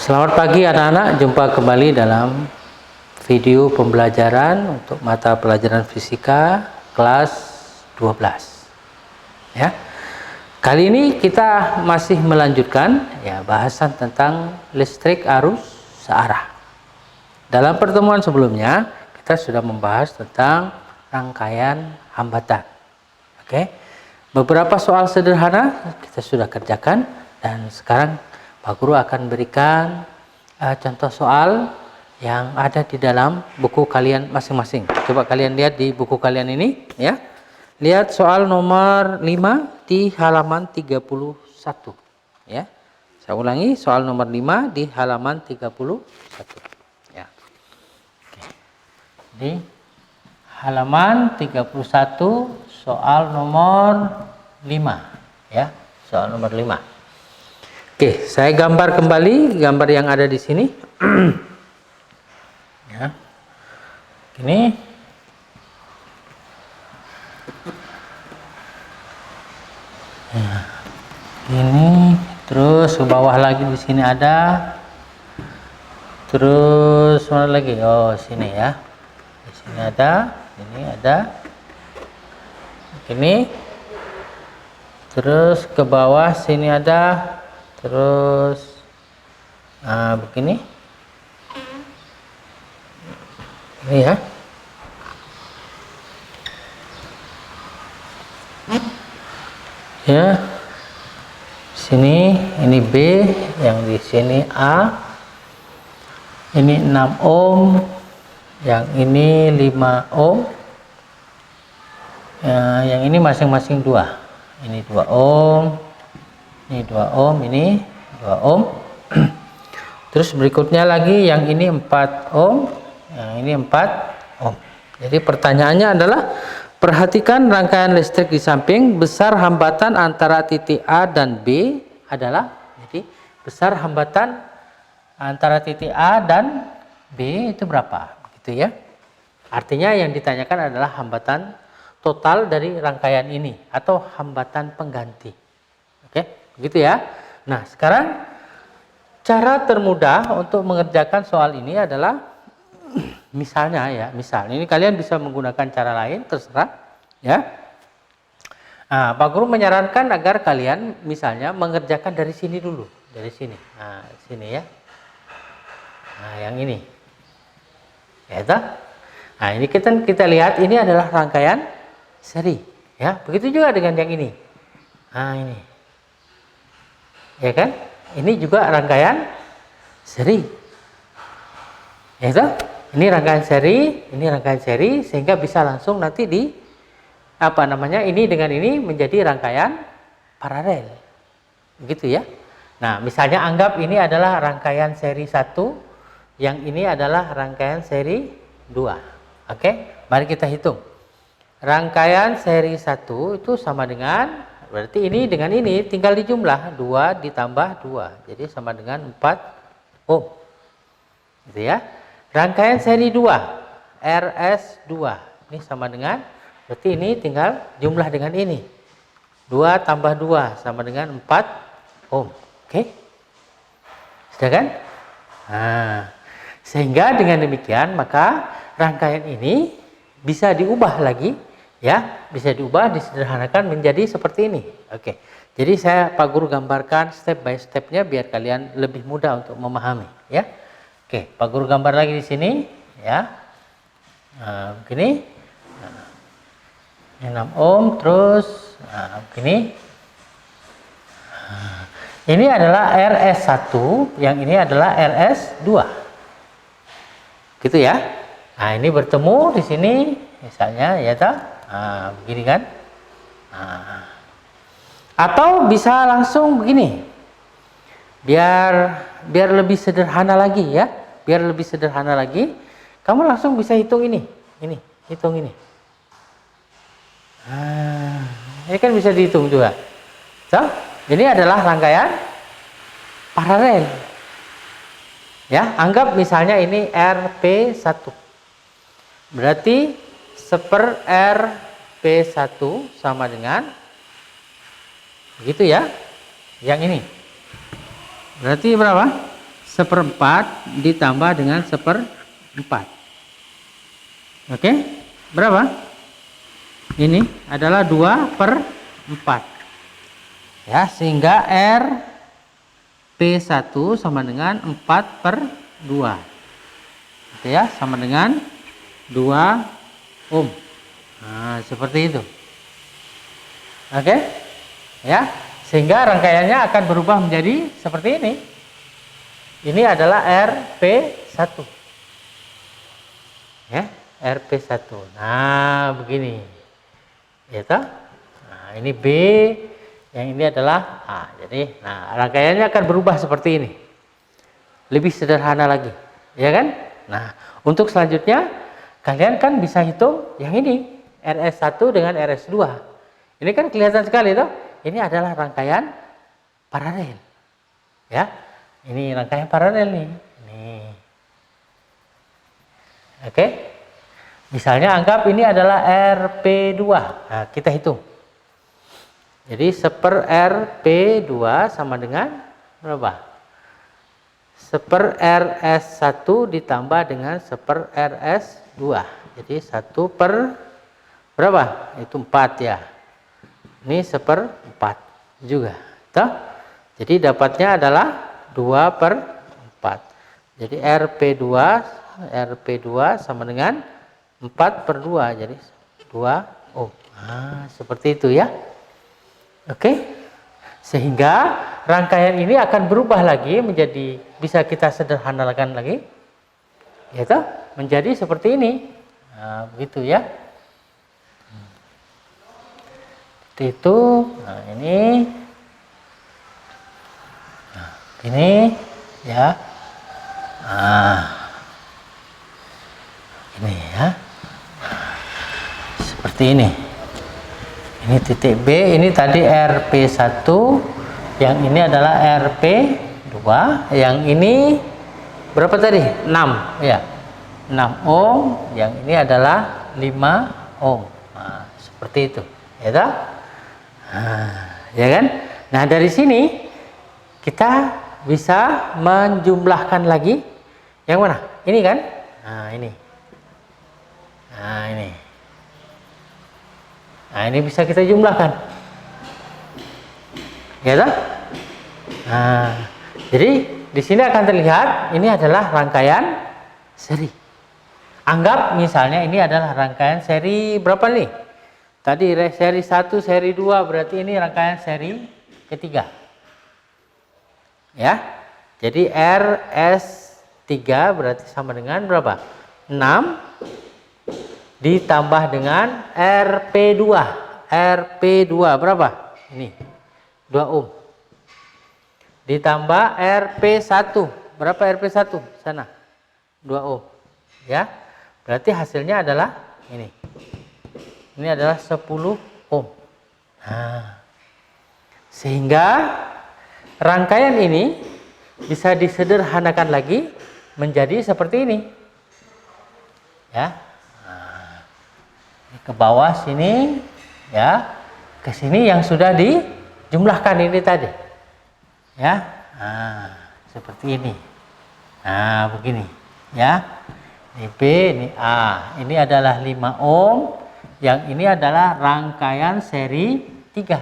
Selamat pagi anak-anak, jumpa kembali dalam video pembelajaran untuk mata pelajaran fisika kelas 12 ya. Kali ini kita masih melanjutkan ya bahasan tentang listrik arus searah. Dalam pertemuan sebelumnya kita sudah membahas tentang rangkaian hambatan. Oke. Beberapa soal sederhana kita sudah kerjakan dan sekarang Pak Guru akan berikan contoh soal yang ada di dalam buku kalian masing-masing. Coba kalian lihat di buku kalian ini ya. Lihat soal nomor 5 di halaman 31 ya. Saya ulangi, soal nomor 5 di halaman 31 ya. Oke. Di halaman 31 soal nomor 5 ya. Soal nomor 5. Oke, saya gambar kembali gambar yang ada di sini. Ya. Ini. Ya. Ini, terus ke bawah lagi di sini ada. Terus mana lagi? Oh, sini ya. Di sini ada, ini ada. Ini. Terus ke bawah sini ada. Terus begini ini ya sini ini B, yang di sini A, ini 6 ohm, yang ini 5 ohm ya, yang ini masing-masing 2, ini 2 ohm, ini 2 ohm, ini 2 ohm. Terus berikutnya lagi yang ini 4 ohm, yang ini 4 ohm. Jadi pertanyaannya adalah perhatikan rangkaian listrik di samping, besar hambatan antara titik A dan B adalah, jadi besar hambatan antara titik A dan B itu berapa? Gitu ya. Artinya yang ditanyakan adalah hambatan total dari rangkaian ini atau hambatan pengganti. Oke? Begitu ya. Nah, sekarang cara termudah untuk mengerjakan soal ini adalah misalnya ya, ini kalian bisa menggunakan cara lain, terserah ya. Nah, Pak Guru menyarankan agar kalian misalnya mengerjakan dari sini dulu, dari sini. Nah, sini ya. Nah, yang ini. Ya, itu. Nah, ini kita lihat ini adalah rangkaian seri ya. Begitu juga dengan yang ini. Nah, ini. Ya kan? Ini juga rangkaian seri. Ya itu? Ini rangkaian seri, sehingga bisa langsung nanti di ini dengan ini menjadi rangkaian paralel. Begitu ya. Nah, misalnya anggap ini adalah rangkaian seri 1, yang ini adalah rangkaian seri 2. Oke? Mari kita hitung. Rangkaian seri 1 itu sama dengan, berarti ini dengan ini tinggal dijumlah 2 ditambah 2, jadi sama dengan 4 ohm gitu ya. Rangkaian seri 2 RS2 ini sama dengan, berarti ini tinggal jumlah dengan ini 2 tambah 2 sama dengan 4 ohm. Oke, sudah kan? Nah, sehingga dengan demikian maka rangkaian ini bisa diubah lagi ya, bisa diubah, disederhanakan menjadi seperti ini. Oke. Jadi Pak Guru gambarkan step by stepnya biar kalian lebih mudah untuk memahami ya. Oke, Pak Guru gambar lagi di sini ya. Nah, begini. Nah, 6 ohm, terus begini. Nah, ini adalah RS1, yang ini adalah RS2. Gitu ya. Nah, ini bertemu di sini misalnya ya toh. Nah, begini kan. Nah. Atau bisa langsung begini. Biar lebih sederhana lagi ya. Biar lebih sederhana lagi, kamu langsung bisa hitung ini. Ini, hitung ini. Nah, ini kan bisa dihitung juga. So, ini adalah rangkaian paralel. Ya, anggap misalnya ini RP1. Berarti 1/RP1 sama dengan, begitu ya, yang ini berarti berapa? 1/4 ditambah dengan 1/4. Oke, berapa? Ini adalah 2/4. Ya, sehingga RP1 sama dengan 4/2. Oke ya, sama dengan 2 ohm. Nah, seperti itu. Oke? Ya, sehingga rangkaiannya akan berubah menjadi seperti ini. Ini adalah RP1. Ya, RP1. Nah, begini. Ya toh? Nah, ini B, yang ini adalah A. Jadi, nah, rangkaiannya akan berubah seperti ini. Lebih sederhana lagi, ya kan? Nah, untuk selanjutnya kalian kan bisa hitung yang ini, RS1 dengan RS2. Ini kan kelihatan sekali toh? Ini adalah rangkaian paralel. Ya. Ini rangkaian paralel nih. Nih. Oke. Misalnya anggap ini adalah RP2. Nah, kita hitung. Jadi 1/RP2 sama dengan berapa? 1/RS1 ditambah dengan 1/RS2. Jadi 1 per berapa? Itu 4 ya. Ini 1/4 juga. Toh? Jadi dapatnya adalah 2/4. Jadi RP2 sama dengan 4/2. Jadi 2 ohm. Nah, seperti itu ya. Oke. Sehingga rangkaian ini akan berubah lagi menjadi, bisa kita sederhanakan lagi, yaitu menjadi seperti ini. Nah, begitu ya. Seperti itu. Nah, ini ya. Nah, ini ya. Seperti ini. Ini titik B, ini tadi RP1, yang ini adalah RP2, yang ini berapa tadi? 6 ya. 6 ohm, yang ini adalah 5 ohm. Nah, seperti itu. Ya toh? Nah, ya kan? Nah, dari sini kita bisa menjumlahkan lagi yang mana? Ini kan? Nah, ini. Nah, ini. Nah, ini bisa kita jumlahkan. Ya toh? Nah, jadi di sini akan terlihat ini adalah rangkaian seri. Anggap misalnya ini adalah rangkaian seri berapa nih? Tadi seri 1, seri 2, berarti ini rangkaian seri ketiga. Ya. Jadi RS3 berarti sama dengan berapa? 6 ditambah dengan RP2. RP2 berapa? Ini 2 ohm. Ditambah RP1. Berapa RP1? Sana. 2 ohm. Ya. Berarti hasilnya adalah ini. Ini adalah 10 ohm. Nah, sehingga rangkaian ini bisa disederhanakan lagi menjadi seperti ini. Ya. Ke bawah sini ya, ke sini yang sudah dijumlahkan ini tadi ya. Nah, seperti ini. Nah, begini ya. Ini B, ini A. Ini adalah 5 ohm, yang ini adalah rangkaian seri 3.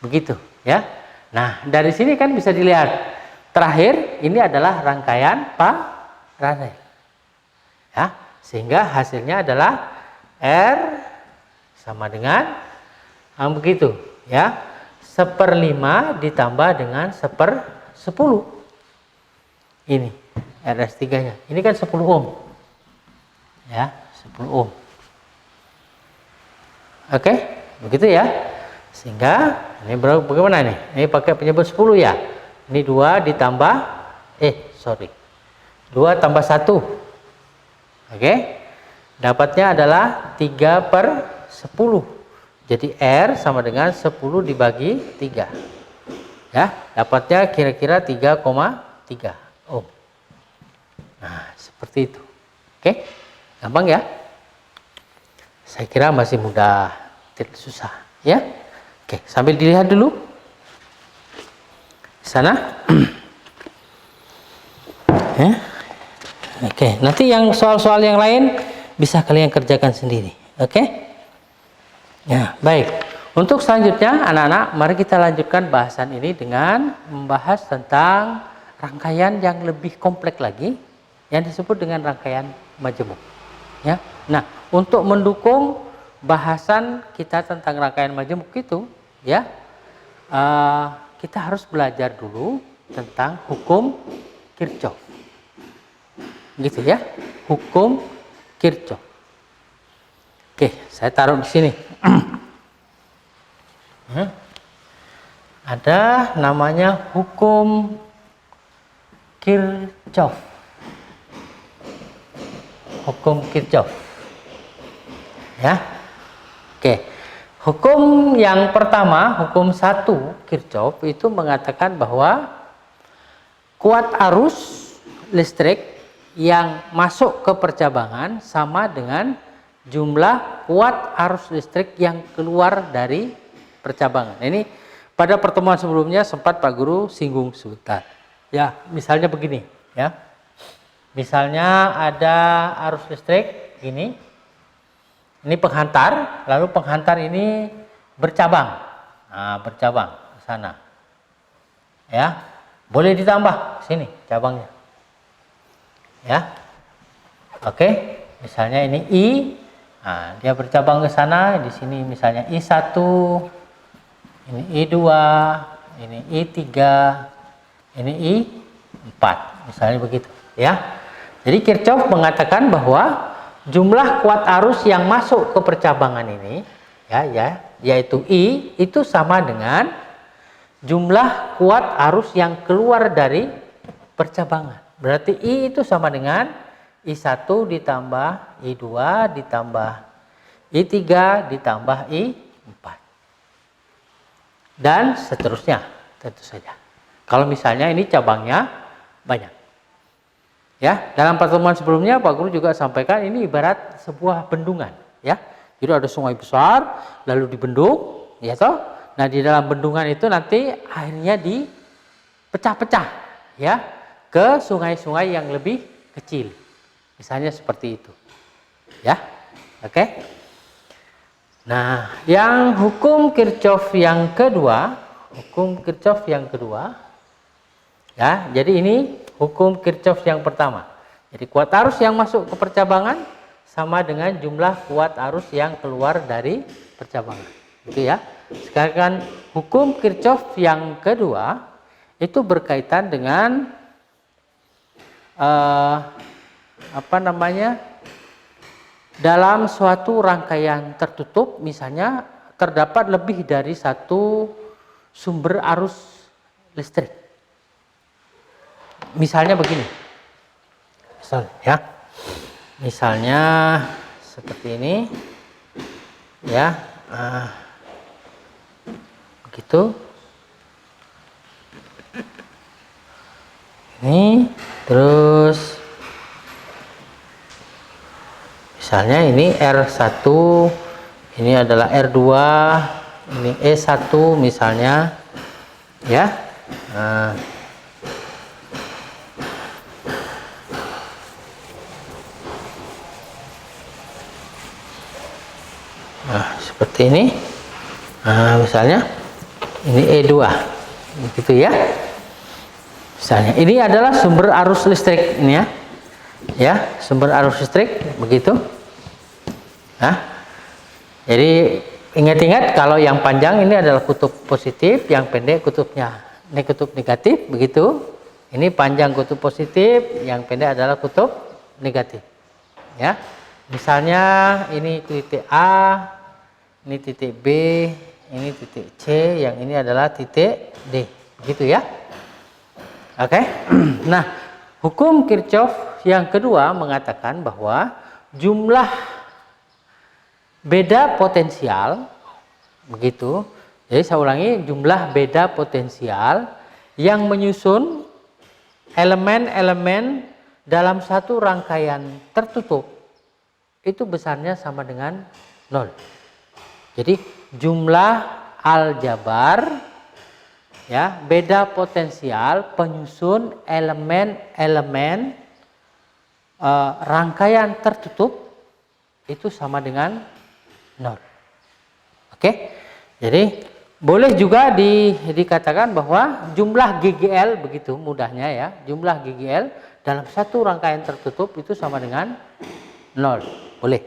Begitu ya. Nah, dari sini kan bisa dilihat terakhir ini adalah rangkaian paralel ya. Sehingga hasilnya adalah R sama dengan begitu ya, 1/5 ditambah dengan 1/10. Ini RS3 nya. Ini kan 10 ohm. Ya, 10 ohm. Oke, begitu ya. Sehingga ini bagaimana nih? Ini pakai penyebut 10 ya. Ini 2 ditambah 2 tambah 1. Oke, dapatnya adalah 3/10. Jadi R sama dengan 10 dibagi 3. Ya, dapatnya kira-kira 3,3 ohm. Nah, seperti itu. Oke, gampang ya. Saya kira masih mudah, tidak susah ya. Oke, sambil dilihat dulu. sana. Ya. Oke, nanti yang soal-soal yang lain bisa kalian kerjakan sendiri. Oke? Ya, baik. Untuk selanjutnya, anak-anak, mari kita lanjutkan bahasan ini dengan membahas tentang rangkaian yang lebih kompleks lagi, yang disebut dengan rangkaian majemuk. Ya. Nah, untuk mendukung bahasan kita tentang rangkaian majemuk itu, ya, kita harus belajar dulu tentang hukum Kirchhoff. Gitu ya, hukum Kirchhoff. Oke, saya taruh di sini. Ada namanya hukum Kirchhoff. Hukum Kirchhoff. Ya. Oke. Hukum yang pertama, hukum 1 Kirchhoff itu mengatakan bahwa kuat arus listrik yang masuk ke percabangan sama dengan jumlah kuat arus listrik yang keluar dari percabangan. Ini pada pertemuan sebelumnya sempat Pak Guru singgung sebentar. Ya, misalnya begini, ya. Misalnya ada arus listrik gini. Ini penghantar, lalu penghantar ini bercabang. Nah, bercabang ke sana. Ya. Boleh ditambah sini cabangnya. Ya. Oke, misalnya ini I. Nah, dia bercabang ke sana, di sini misalnya I1, ini I2, ini I3, ini I4, misalnya begitu, ya. Jadi Kirchhoff mengatakan bahwa jumlah kuat arus yang masuk ke percabangan ini, yaitu I, itu sama dengan jumlah kuat arus yang keluar dari percabangan. Berarti I itu sama dengan I1 ditambah I2 ditambah I3 ditambah I4. Dan seterusnya, tentu saja. Kalau misalnya ini cabangnya banyak. Ya, dalam pertemuan sebelumnya Pak Guru juga sampaikan ini ibarat sebuah bendungan, ya. Jadi ada sungai besar lalu dibendung, ya toh. Nah, di dalam bendungan itu nanti airnya dipecah-pecah, ya, ke sungai-sungai yang lebih kecil. Misalnya seperti itu. Ya. Oke. Nah, yang hukum Kirchhoff yang kedua, ya, jadi ini hukum Kirchhoff yang pertama. Jadi kuat arus yang masuk ke percabangan sama dengan jumlah kuat arus yang keluar dari percabangan. Gitu ya. Sekarang hukum Kirchhoff yang kedua itu berkaitan dengan dalam suatu rangkaian tertutup, misalnya terdapat lebih dari satu sumber arus listrik. Misalnya begini, misalnya seperti ini, ya, begitu. Ini terus. Misalnya ini R1, ini adalah R2, ini E1 misalnya, ya. Nah, seperti ini. Nah, misalnya ini E2, gitu ya. Misalnya ini adalah sumber arus listrik ini, ya, sumber arus listrik begitu. Nah, jadi ingat-ingat kalau yang panjang ini adalah kutub positif, yang pendek kutubnya kutub negatif, begitu. Ini panjang kutub positif, yang pendek adalah kutub negatif. Ya, misalnya ini titik A, ini titik B, ini titik C, yang ini adalah titik D, begitu ya. Oke. Nah, hukum Kirchhoff yang kedua mengatakan bahwa jumlah beda potensial, begitu. Jadi saya ulangi, jumlah beda potensial yang menyusun elemen-elemen dalam satu rangkaian tertutup itu besarnya sama dengan 0. Jadi jumlah aljabar ya, beda potensial penyusun elemen-elemen rangkaian tertutup itu sama dengan 0. Oke, jadi boleh juga dikatakan bahwa jumlah GGL, begitu mudahnya ya, jumlah GGL dalam satu rangkaian tertutup itu sama dengan 0. Boleh.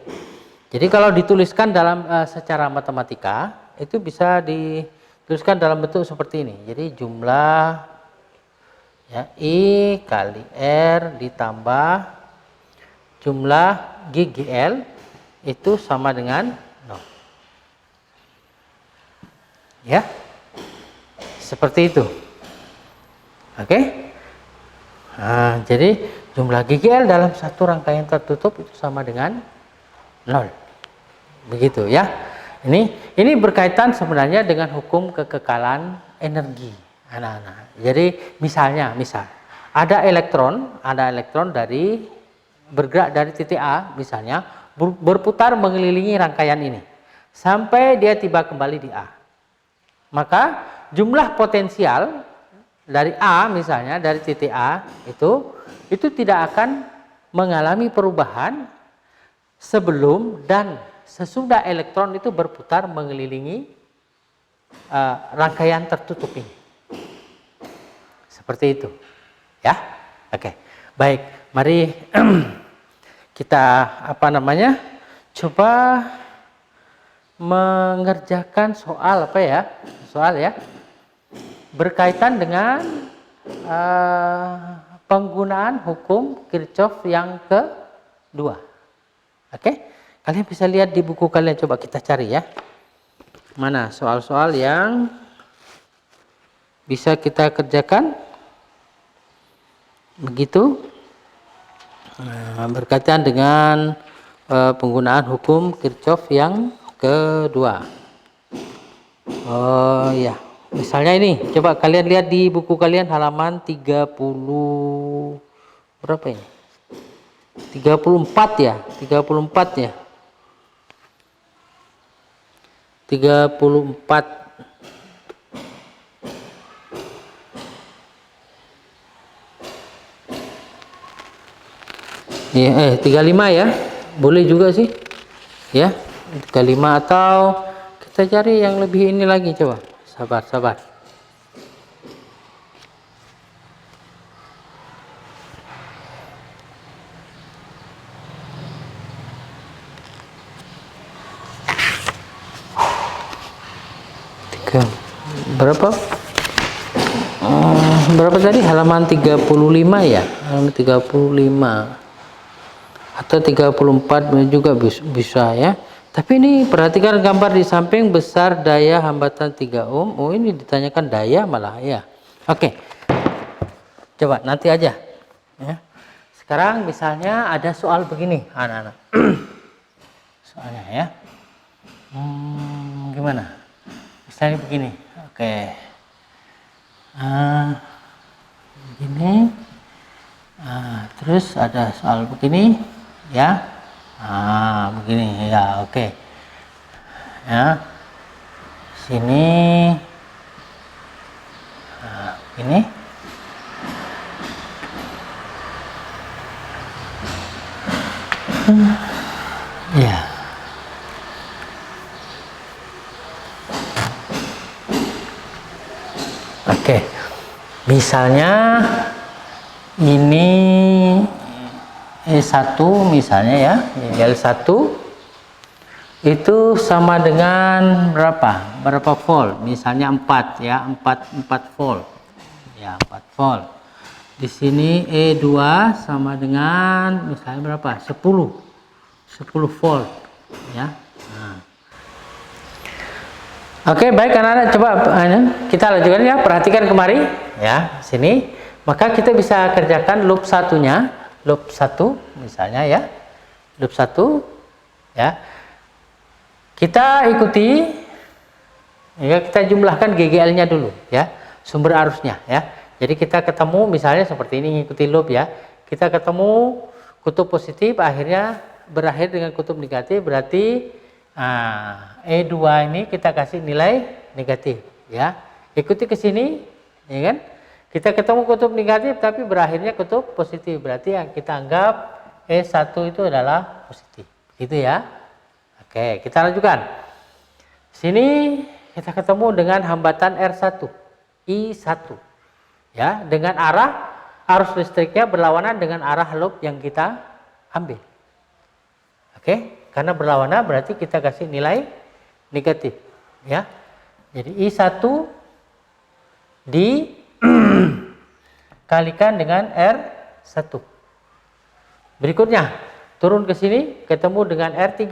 Jadi kalau dituliskan dalam secara matematika itu bisa dituliskan dalam bentuk seperti ini. Jadi jumlah ya, I kali R ditambah jumlah GGL itu sama dengan 0. Ya, seperti itu. Oke. Nah, jadi jumlah GGL dalam satu rangkaian tertutup itu sama dengan 0. Begitu ya. Ini berkaitan sebenarnya dengan hukum kekekalan energi, anak-anak. Jadi misal ada elektron bergerak dari titik A misalnya, berputar mengelilingi rangkaian ini sampai dia tiba kembali di A. Maka jumlah potensial dari A misalnya, dari titik A itu tidak akan mengalami perubahan sebelum dan sesudah elektron itu berputar mengelilingi rangkaian tertutup ini. Seperti itu. Ya. Oke. Baik, mari kita coba mengerjakan soal berkaitan dengan penggunaan hukum Kirchhoff yang kedua. Oke, kalian bisa lihat di buku kalian, coba kita cari ya, mana soal-soal yang bisa kita kerjakan begitu. Berkaitan dengan penggunaan hukum Kirchhoff yang kedua. Oh ya, misalnya ini, coba kalian lihat di buku kalian halaman 30 berapa ini? 34 ya, 34 ya. 34. Ya, 35 ya, boleh juga sih ya, 35 atau kita cari yang lebih ini lagi, coba sabar. Berapa tadi, halaman 35 ya, halaman 35 atau 34 juga bisa ya. Tapi ini perhatikan gambar di samping, besar daya hambatan 3 ohm. Oh, ini ditanyakan daya malah ya. Oke. Coba nanti aja ya. Sekarang misalnya ada soal begini, anak-anak. Soalnya ya. Gimana? Misalnya begini. Oke. Begini. Terus ada soal begini ya. Begini ya, oke. Ya. Sini. Ini. Ya. Oke. Misalnya ini E1 misalnya ya, L1 itu sama dengan berapa volt, misalnya 4 ya, 4 volt ya, 4 volt. Di sini E2 sama dengan misalnya berapa, 10 volt ya. Oke, baik anak-anak, coba kita lanjutkan ya, perhatikan kemari ya, sini. Maka kita bisa kerjakan loop satunya, loop 1 misalnya ya, loop 1 ya. Kita ikuti ya, kita jumlahkan GGL-nya dulu ya, sumber arusnya ya. Jadi kita ketemu misalnya seperti ini, ngikuti loop ya. Kita ketemu kutub positif akhirnya berakhir dengan kutub negatif, berarti E2 ini kita kasih nilai negatif ya. Ikuti ke sini ya kan? Kita ketemu kutub negatif tapi berakhirnya kutub positif, berarti yang kita anggap E1 itu adalah positif. Gitu ya. Oke, kita lanjutkan. Sini kita ketemu dengan hambatan R1, I1. Ya, dengan arah arus listriknya berlawanan dengan arah loop yang kita ambil. Oke, karena berlawanan berarti kita kasih nilai negatif, ya. Jadi I1 dikalikan dengan R1. Berikutnya, turun ke sini ketemu dengan R3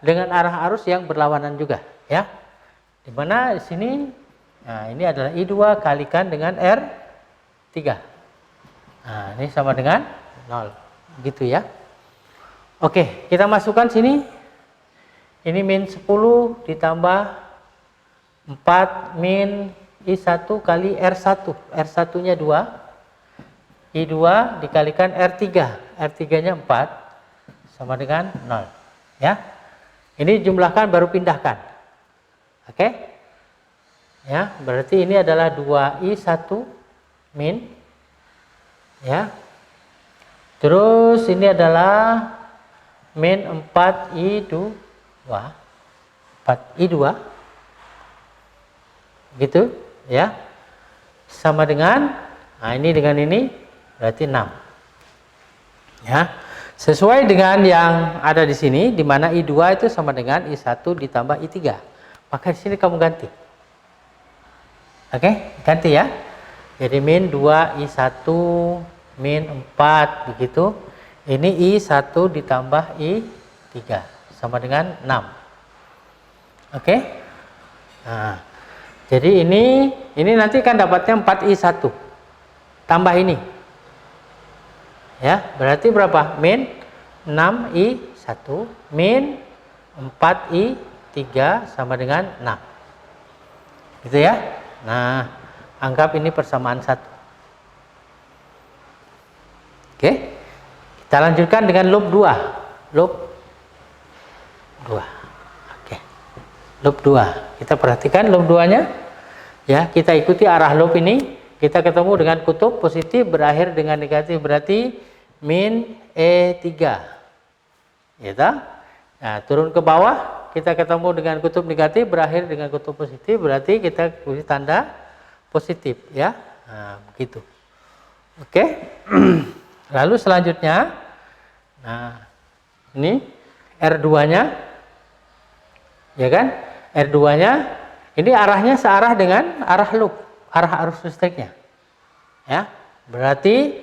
dengan arah arus yang berlawanan juga, ya. Di mana di sini, nah ini adalah I2 kalikan dengan R3. Nah, ini sama dengan 0. Gitu ya. Oke, kita masukkan sini. Ini min 10 ditambah 4 min I1 kali R1. R1-nya 2. I2 dikalikan R3. R3-nya 4 sama dengan 0. Ya. Ini jumlahkan baru pindahkan. Oke. Ya, berarti ini adalah 2I1 min, ya. Terus ini adalah min 4I2. 4I2. Gitu, ya. Sama dengan, nah ini dengan ini berarti 6. Ya. Sesuai dengan yang ada di sini, di mana I2 itu sama dengan I1 ditambah I3. Maka di sini kamu ganti. Oke, ganti ya. Jadi min 2 I1 min 4 begitu. Ini I1 ditambah I3 sama dengan 6. Oke. Nah, jadi ini nanti kan dapatnya 4I1 tambah ini. Ya, berarti berapa? Min 6I1 min 4I3 sama dengan 6. Gitu ya. Nah, anggap ini persamaan 1. Oke. Kita lanjutkan dengan loop 2. Loop 2. Oke. Loop 2. Kita perhatikan loop 2-nya. Ya, kita ikuti arah loop ini. Kita ketemu dengan kutub positif berakhir dengan negatif, berarti min E3. Ya, nah, turun ke bawah kita ketemu dengan kutub negatif berakhir dengan kutub positif, berarti kita beri tanda positif, ya. Nah, begitu. Oke. Lalu selanjutnya, nah ini R2-nya, ya kan? R2-nya ini arahnya searah dengan arah loop, arah arus listriknya, ya. Berarti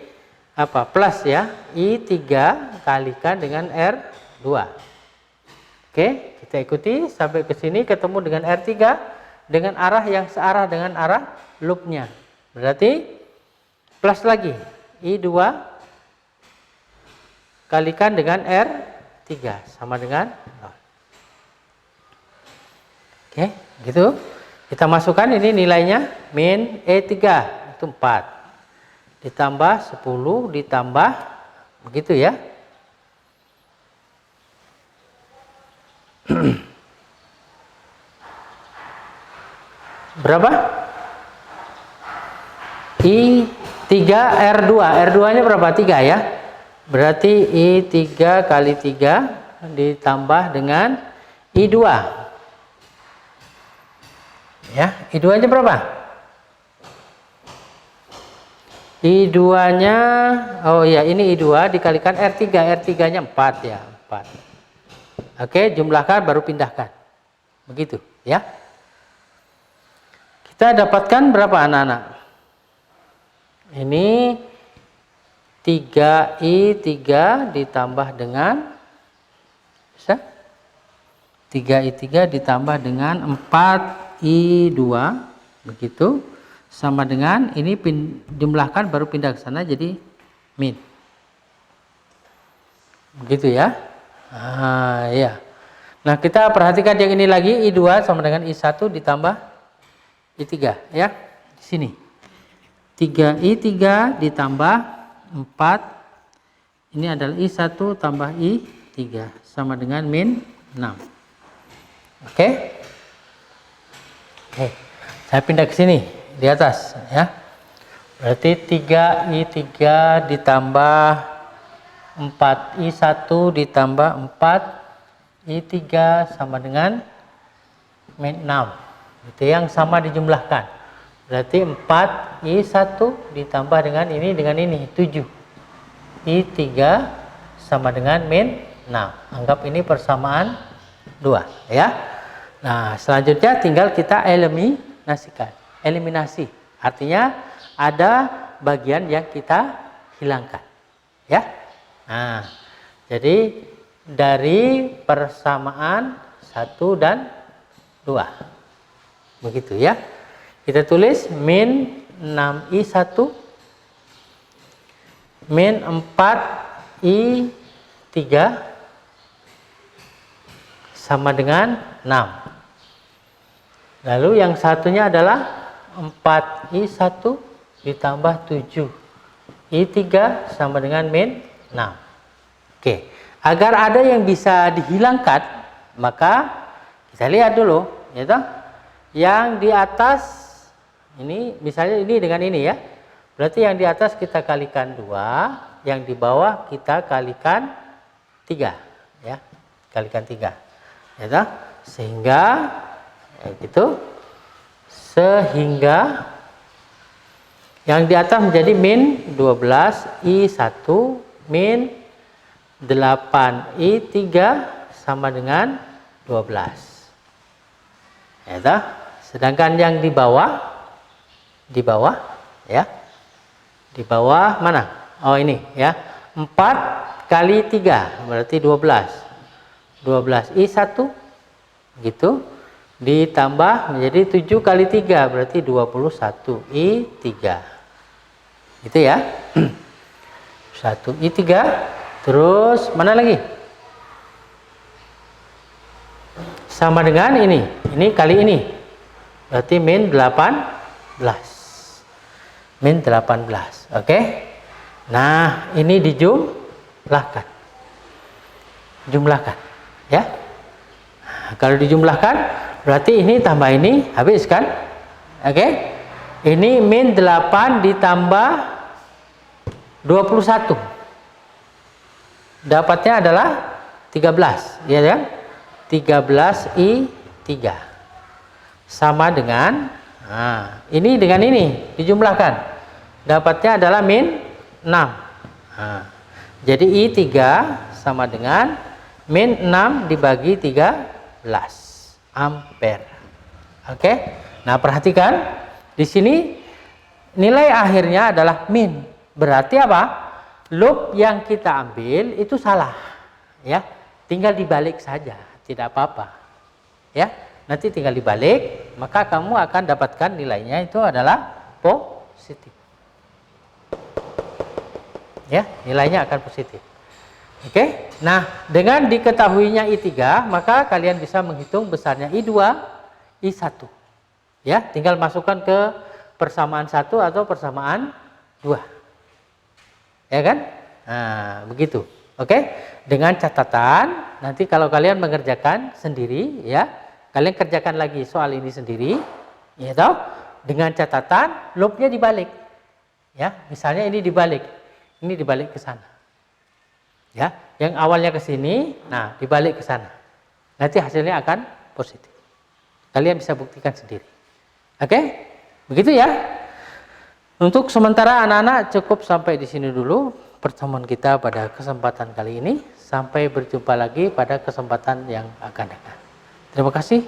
apa? Plus ya, I3 kalikan dengan R2. Oke, kita ikuti sampai ke sini ketemu dengan R3 dengan arah yang searah dengan arah loopnya. Berarti plus lagi I2 kalikan dengan R3 sama dengan 0. Oke, gitu. Kita masukkan ini nilainya min E3 itu 4 ditambah 10 ditambah begitu ya. Berapa? I3 R2. R2-nya berapa? 3 ya. Berarti I3 kali 3 ditambah dengan I2. Ya, I2-nya berapa? I2-nya, oh ya, ini I2 dikalikan R3. R3-nya 4 ya, 4. Oke, jumlahkan baru pindahkan. Begitu, ya. Kita dapatkan berapa anak-anak? Ini 3I3 ditambah dengan, bisa? 3I3 ditambah dengan 4I2, begitu. Sama dengan, ini jumlahkan baru pindah ke sana jadi min. Begitu ya. Ya. Nah, kita perhatikan yang ini lagi, I2 sama dengan I1 ditambah I3 ya. Di sini. 3I3 ditambah 4. Ini adalah I1 tambah I3 sama dengan min 6. Oke. Oke. Saya pindah ke sini di atas ya. Berarti 3I3 ditambah 4I1 ditambah 4I3 sama dengan min 6. Itu yang sama dijumlahkan. Berarti 4I1 ditambah dengan ini 7I3 sama dengan min 6. Anggap ini persamaan 2 ya. Nah, selanjutnya tinggal kita eliminasi. Artinya ada bagian yang kita hilangkan. Ya. Nah, jadi dari persamaan 1 dan 2. Begitu ya. Kita tulis min 6I1 min 4I3 sama dengan 6. Lalu yang satunya adalah 4I1 ditambah 7I3 sama dengan min 6. Oke, agar ada yang bisa dihilangkan, maka kita lihat dulu, ya toh. Yang di atas ini, misalnya ini dengan ini ya. Berarti yang di atas kita kalikan 2, yang di bawah kita kalikan 3, ya. Kalikan 3. Ya toh? Sehingga gitu. Sehingga yang di atas menjadi min 12I1 min 8I3 sama dengan 12. Ya toh? Sedangkan yang di bawah ya. Di bawah mana? Oh, ini ya. 4 kali 3 berarti 12. 12I1 gitu. Ditambah menjadi 7 kali 3 berarti 21I3. Gitu ya. 1I3. Terus mana lagi? Sama dengan ini. Ini kali ini. Berarti min 18. Min 18. Oke. Nah, ini dijumlahkan. Jumlahkan. Ya. Nah, kalau dijumlahkan berarti ini tambah ini habis kan? Oke. Ini min 8 ditambah 21. Dapatnya adalah 13, ya kan? 13I3 sama dengan, nah, ini dengan ini dijumlahkan. Dapatnya adalah min 6. Nah, jadi I3 sama dengan min 6 dibagi 13 ampere. Oke. Nah, perhatikan di sini nilai akhirnya adalah min. Berarti apa? Loop yang kita ambil itu salah. Ya. Tinggal dibalik saja, tidak apa-apa. Ya. Nanti tinggal dibalik, maka kamu akan dapatkan nilainya itu adalah positif. Ya, nilainya akan positif. Oke. Nah, dengan diketahuinya I3, maka kalian bisa menghitung besarnya I2, I1. Ya, tinggal masukkan ke persamaan 1 atau persamaan 2. Ya kan? Nah, begitu. Oke. Dengan catatan, nanti kalau kalian mengerjakan sendiri, ya, kalian kerjakan lagi soal ini sendiri, ya toh? Dengan catatan loopnya dibalik. Ya, misalnya ini dibalik. Ini dibalik ke sana. Ya, yang awalnya ke sini, nah dibalik ke sana. Nanti hasilnya akan positif. Kalian bisa buktikan sendiri. Oke? Begitu ya. Untuk sementara anak-anak cukup sampai di sini dulu pertemuan kita pada kesempatan kali ini. Sampai berjumpa lagi pada kesempatan yang akan datang. Terima kasih.